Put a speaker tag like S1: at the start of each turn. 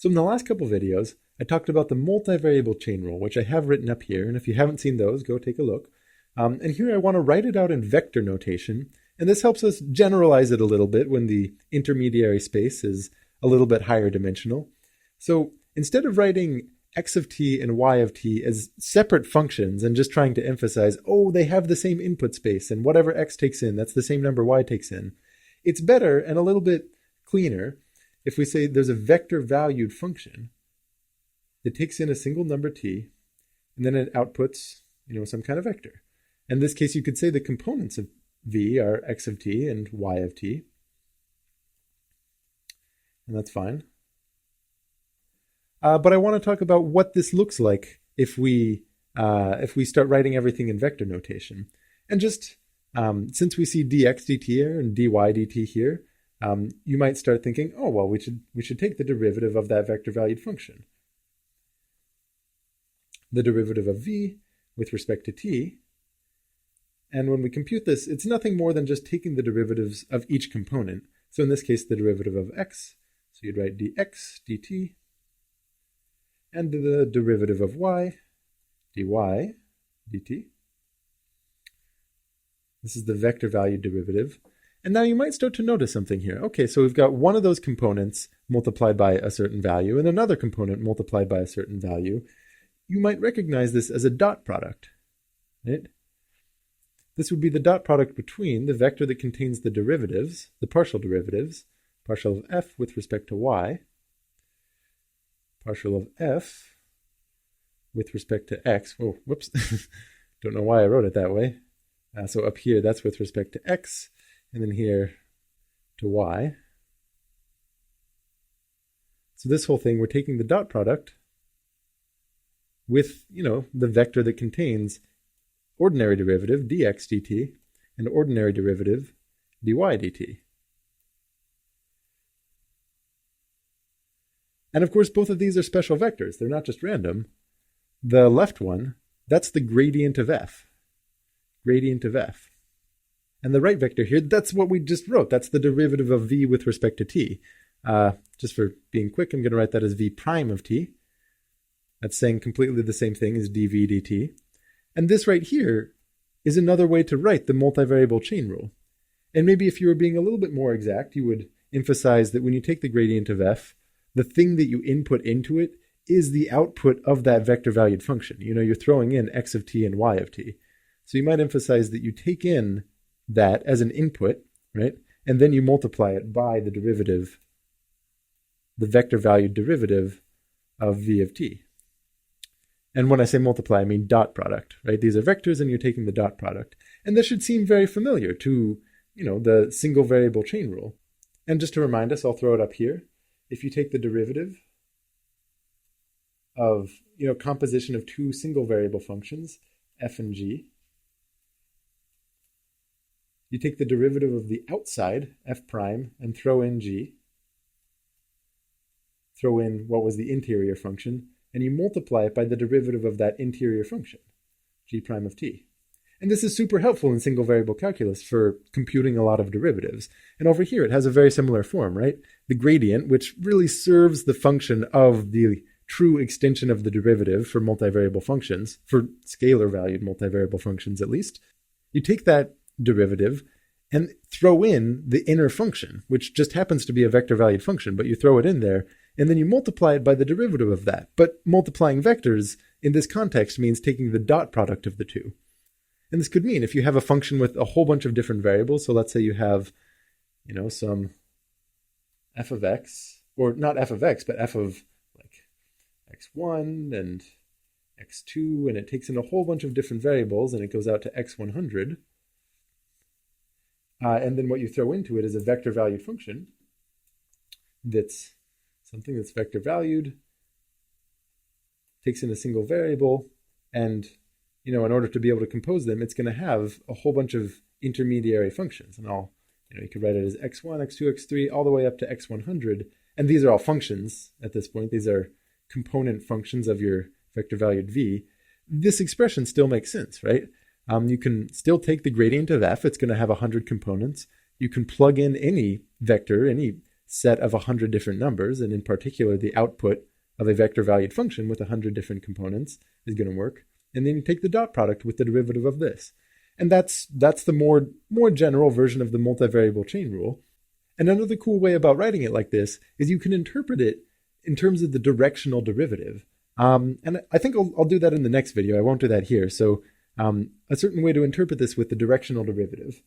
S1: So in the last couple videos, I talked about the multivariable chain rule, which I have written up here. And if you haven't seen those, go take a look. And here I want to write it out in vector notation. And this helps us generalize it a little bit when the intermediary space is a little bit higher dimensional. So instead of writing x of t and y of t as separate functions and just trying to emphasize, oh, they have the same input space and whatever x takes in, that's the same number y takes in, it's better and a little bit cleaner if we say there's a vector valued function that takes in a single number t and then it outputs, some kind of vector. In this case, you could say the components of v are x of t and y of t. And that's fine. But I want to talk about what this looks like if we start writing everything in vector notation. And just since we see dx dt here and dy dt here, you might start thinking, oh, well, we should take the derivative of that vector valued function. The derivative of v with respect to t. And when we compute this, it's nothing more than just taking the derivatives of each component. So in this case, the derivative of x. So you'd write dx dt. And the derivative of y, dy dt. This is the vector value derivative. And now you might start to notice something here. Okay, so we've got one of those components multiplied by a certain value and another component multiplied by a certain value. You might recognize this as a dot product, right? This would be the dot product between the vector that contains the derivatives, the partial derivatives, partial of f with respect to y, partial of f with respect to x. Oh, whoops. Don't know why I wrote it that way. So up here, that's with respect to x, and then here to y. So this whole thing, we're taking the dot product with, the vector that contains ordinary derivative, dx dt, and ordinary derivative, dy dt. And of course, both of these are special vectors. They're not just random. The left one, that's the gradient of f. Gradient of f. And the right vector here, that's what we just wrote. That's the derivative of v with respect to t. Just for being quick, I'm going to write that as v prime of t. That's saying completely the same thing as dv dt. And this right here is another way to write the multivariable chain rule. And maybe if you were being a little bit more exact, you would emphasize that when you take the gradient of f, the thing that you input into it is the output of that vector valued function. You're throwing in x of t and y of t. So you might emphasize that you take in that as an input, right? And then you multiply it by the derivative, the vector valued derivative of v of t. And when I say multiply, I mean dot product, right? These are vectors and you're taking the dot product. And this should seem very familiar to, the single variable chain rule. And just to remind us, I'll throw it up here. If you take the derivative of, composition of two single variable functions, f and g, you take the derivative of the outside, f prime, and throw in g. Throw in what was the interior function, and you multiply it by the derivative of that interior function, g prime of t. And this is super helpful in single variable calculus for computing a lot of derivatives. And over here, it has a very similar form, right? The gradient, which really serves the function of the true extension of the derivative for multivariable functions, for scalar valued multivariable functions at least. You take that derivative and throw in the inner function, which just happens to be a vector valued function, but you throw it in there, and then you multiply it by the derivative of that. But multiplying vectors in this context means taking the dot product of the two. And this could mean if you have a function with a whole bunch of different variables, so let's say you have, some f of x, or not f of x, but f of x1 and x2, and it takes in a whole bunch of different variables, and it goes out to x100. And then what you throw into it is a vector valued function that's something that's vector valued, takes in a single variable, and in order to be able to compose them, it's going to have a whole bunch of intermediary functions. And you could write it as x1, x2, x3, all the way up to x100. And these are all functions at this point. These are component functions of your vector valued v. This expression still makes sense, right? You can still take the gradient of f. It's going to have 100 components. You can plug in any vector, any set of 100 different numbers, and in particular, the output of a vector valued function with 100 different components is going to work. And then you take the dot product with the derivative of this. And that's the more general version of the multivariable chain rule. And another cool way about writing it like this is you can interpret it in terms of the directional derivative. And I think I'll do that in the next video. I won't do that here. So a certain way to interpret this with the directional derivative